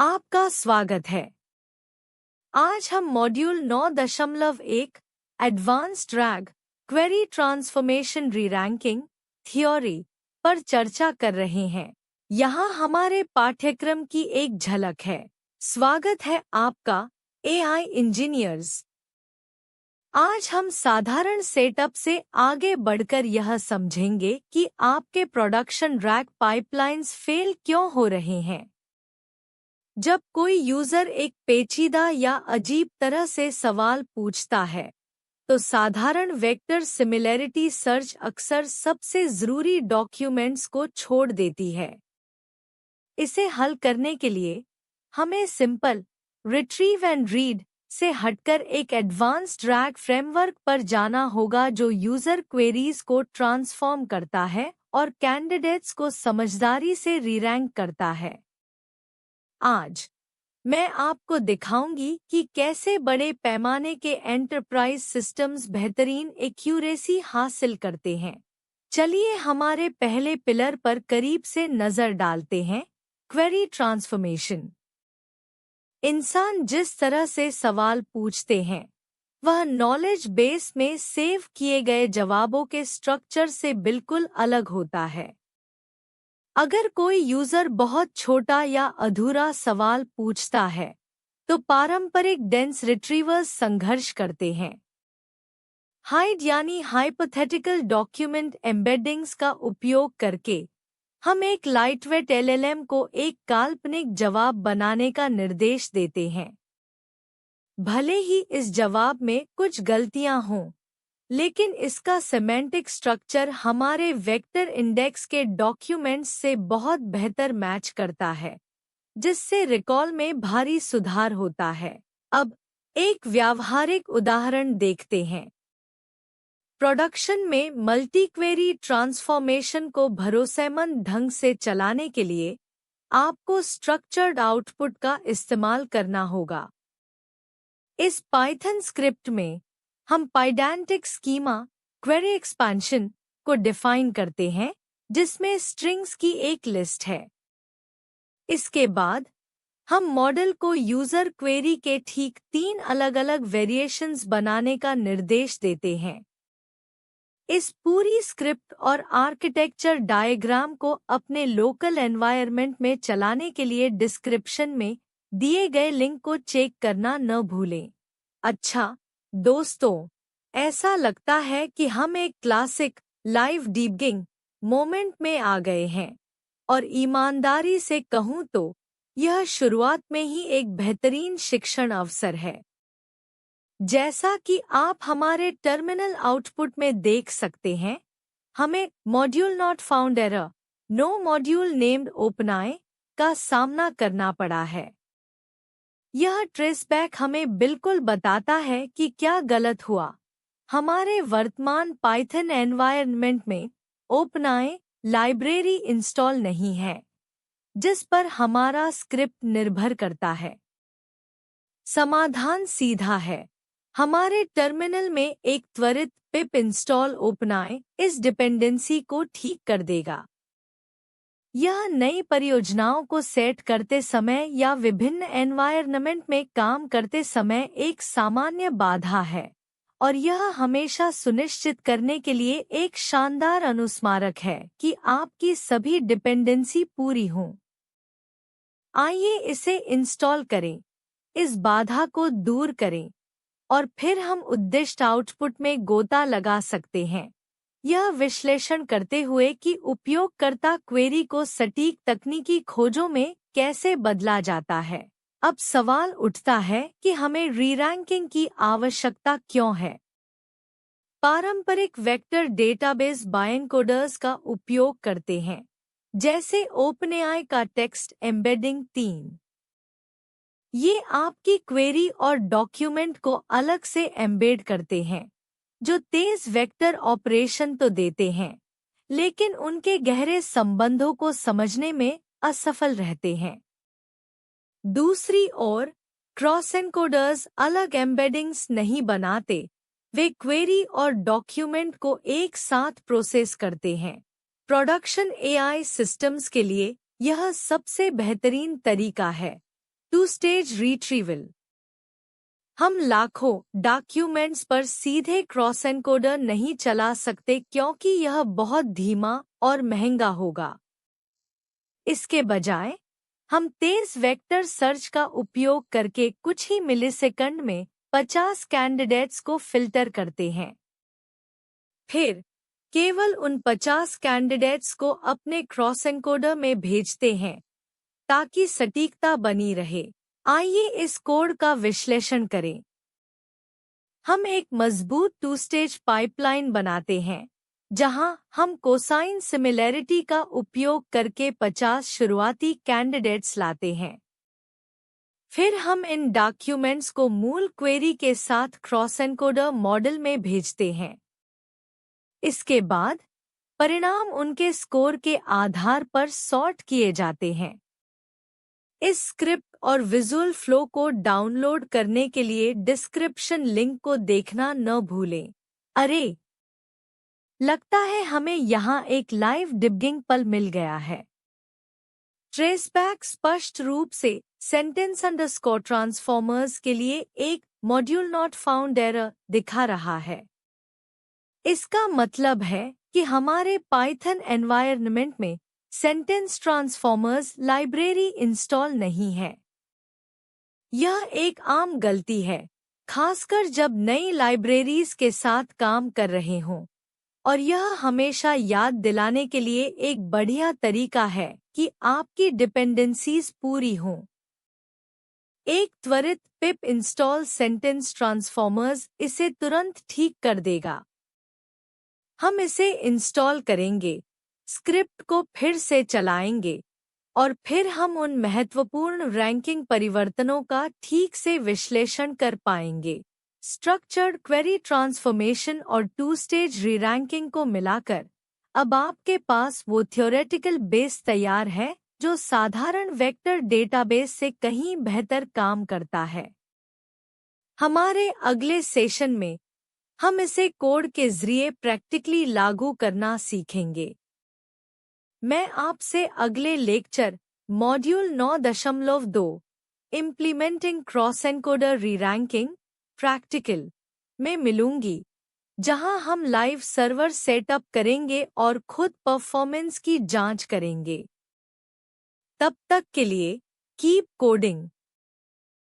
आपका स्वागत है। आज हम module 9.1 advanced RAG query transformation reranking theory पर चर्चा कर रहे हैं। यहाँ हमारे पाठ्यक्रम की एक झलक है। स्वागत है आपका एआई इंजीनियर्स। आज हम साधारण सेटअप से आगे बढ़कर यह समझेंगे कि आपके प्रोडक्शन रैग पाइपलाइंस फेल क्यों हो रहे हैं। जब कोई यूजर एक पेचीदा या अजीब तरह से सवाल पूछता है, तो साधारण वेक्टर सिमिलैरिटी सर्च अक्सर सबसे ज़रूरी डॉक्यूमेंट्स को छोड़ देती है। इसे हल करने के लिए हमें सिंपल रिट्रीव एंड रीड से हटकर एक एडवांस्ड रैग फ्रेमवर्क पर जाना होगा जो यूजर क्वेरीज को ट्रांसफॉर्म करता है और कैंडिडेट्स को समझदारी से री-रैंक करता है। आज मैं आपको दिखाऊंगी कि कैसे बड़े पैमाने के एंटरप्राइज सिस्टम्स बेहतरीन एक्यूरेसी हासिल करते हैं। चलिए हमारे पहले पिलर पर करीब से नजर डालते हैं, क्वेरी ट्रांसफॉर्मेशन। इंसान जिस तरह से सवाल पूछते हैं, वह नॉलेज बेस में सेव किए गए जवाबों के स्ट्रक्चर से बिल्कुल अलग होता है। अगर कोई यूजर बहुत छोटा या अधूरा सवाल पूछता है, तो पारंपरिक डेंस रिट्रीवर्स संघर्ष करते हैं। हाइड यानी हाइपोथेटिकल डॉक्यूमेंट एम्बेडिंग्स का उपयोग करके हम एक लाइटवेट एलएलएम को एक काल्पनिक जवाब बनाने का निर्देश देते हैं। भले ही इस जवाब में कुछ गलतियां हों, लेकिन इसका सेमेंटिक स्ट्रक्चर हमारे वेक्टर इंडेक्स के डॉक्यूमेंट्स से बहुत बेहतर मैच करता है, जिससे रिकॉल में भारी सुधार होता है। अब एक व्यावहारिक उदाहरण देखते हैं। प्रोडक्शन में मल्टी-क्वेरी ट्रांसफॉर्मेशन को भरोसेमंद ढंग से चलाने के लिए आपको स्ट्रक्चर्ड आउटपुट का इस्तेमाल करना होगा। इस पाइथन स्क्रिप्ट में हम पाइडेंटिक स्कीमा क्वेरी एक्सपेंशन को डिफाइन करते हैं, जिसमें स्ट्रिंग्स की एक लिस्ट है। इसके बाद हम मॉडल को यूजर क्वेरी के ठीक 3 अलग-अलग वेरिएशंस बनाने का निर्देश देते हैं। इस पूरी स्क्रिप्ट और आर्किटेक्चर डायग्राम को अपने लोकल एनवायरनमेंट में चलाने के लिए डिस्क्रिप्शन में दिए गए लिंक को चेक करना न भूलें। अच्छा दोस्तों, ऐसा लगता है कि हम एक क्लासिक लाइव डीबगिंग मोमेंट में आ गए हैं, और ईमानदारी से कहूँ तो यह शुरुआत में ही एक बेहतरीन शिक्षण अवसर है। जैसा कि आप हमारे टर्मिनल आउटपुट में देख सकते हैं, हमें module not found error, no module named OpenAI का सामना करना पड़ा है। यह ट्रेसबैक हमें बिल्कुल बताता है कि क्या गलत हुआ। हमारे वर्तमान पाइथन एनवायरनमेंट में ओपनआई लाइब्रेरी इंस्टॉल नहीं है, जिस पर हमारा स्क्रिप्ट निर्भर करता है। समाधान सीधा है। हमारे टर्मिनल में एक त्वरित पिप इंस्टॉल ओपनआई इस डिपेंडेंसी को ठीक कर देगा। यह नई परियोजनाओं को सेट करते समय या विभिन्न एनवायरनमेंट में काम करते समय एक सामान्य बाधा है, और यह हमेशा सुनिश्चित करने के लिए एक शानदार अनुस्मारक है कि आपकी सभी डिपेंडेंसी पूरी हों। आइए इसे इंस्टॉल करें, इस बाधा को दूर करें, और फिर हम उद्दिष्ट आउटपुट में गोता लगा सकते हैं, यह विश्लेषण करते हुए कि उपयोगकर्ता क्वेरी को सटीक तकनीकी खोजों में कैसे बदला जाता है। अब सवाल उठता है कि हमें री-रैंकिंग की आवश्यकता क्यों है। पारंपरिक वेक्टर डेटाबेस बायनकोडर्स का उपयोग करते हैं, जैसे ओपनएआई का टेक्स्ट एम्बेडिंग 3। ये आपकी क्वेरी और डॉक्यूमेंट को अलग से एम्बेड करते हैं, जो तेज वेक्टर ऑपरेशन तो देते हैं, लेकिन उनके गहरे संबंधों को समझने में असफल रहते हैं। दूसरी ओर, क्रॉस एनकोडर्स अलग एम्बेडिंग्स नहीं बनाते, वे क्वेरी और डॉक्यूमेंट को एक साथ प्रोसेस करते हैं। प्रोडक्शन एआई सिस्टम्स के लिए यह सबसे बेहतरीन तरीका है, टू स्टेज रिट्रीवल। हम लाखों डॉक्यूमेंट्स पर सीधे क्रॉस एनकोडर नहीं चला सकते क्योंकि यह बहुत धीमा और महंगा होगा। इसके बजाय हम तेज वेक्टर सर्च का उपयोग करके कुछ ही मिलीसेकंड में 50 कैंडिडेट्स को फिल्टर करते हैं। फिर केवल उन 50 कैंडिडेट्स को अपने क्रॉस एनकोडर में भेजते हैं ताकि सटीकता बनी रहे। आइए इस कोड का विश्लेषण करें। हम एक मजबूत टू स्टेज पाइपलाइन बनाते हैं जहां हम कोसाइन सिमिलैरिटी का उपयोग करके 50 शुरुआती कैंडिडेट्स लाते हैं। फिर हम इन डॉक्यूमेंट्स को मूल क्वेरी के साथ क्रॉस एनकोडर मॉडल में भेजते हैं। इसके बाद परिणाम उनके स्कोर के आधार पर सॉर्ट किए जाते हैं। इस स्क्रिप्ट और विजुअल फ्लो को डाउनलोड करने के लिए डिस्क्रिप्शन लिंक को देखना न भूलें। अरे, लगता है हमें यहाँ एक लाइव डिबगिंग पल मिल गया है। ट्रेसबैक स्पष्ट रूप से सेंटेंस अंडरस्कोर ट्रांसफॉर्मर्स के लिए एक मॉड्यूल नॉट फाउंड एरर दिखा रहा है। इसका मतलब है कि हमारे पाइथन एनवायरनमेंट में सेंटेंस ट्रांसफॉर्मर्स लाइब्रेरी इंस्टॉल नहीं है। यह एक आम गलती है, खासकर जब नई लाइब्रेरीज के साथ काम कर रहे हों, और यह हमेशा याद दिलाने के लिए एक बढ़िया तरीका है कि आपकी डिपेंडेंसीज पूरी हों। एक त्वरित पिप इंस्टॉल सेंटेंस ट्रांसफॉर्मर्स इसे तुरंत ठीक कर देगा। हम इसे इंस्टॉल करेंगे, स्क्रिप्ट को फिर से चलाएंगे और फिर हम उन महत्वपूर्ण रैंकिंग परिवर्तनों का ठीक से विश्लेषण कर पाएंगे। स्ट्रक्चर्ड क्वेरी ट्रांसफॉर्मेशन और टू स्टेज रीरैंकिंग को मिलाकर अब आपके पास वो थ्योरेटिकल बेस तैयार है जो साधारण वेक्टर डेटाबेस से कहीं बेहतर काम करता है। हमारे अगले सेशन में हम इसे कोड के जरिए प्रैक्टिकली लागू करना सीखेंगे। मैं आपसे अगले lecture module 9.2 implementing cross encoder reranking practical में मिलूंगी, जहां हम लाइव सर्वर सेटअप करेंगे और खुद परफॉर्मेंस की जांच करेंगे। तब तक के लिए कीप कोडिंग।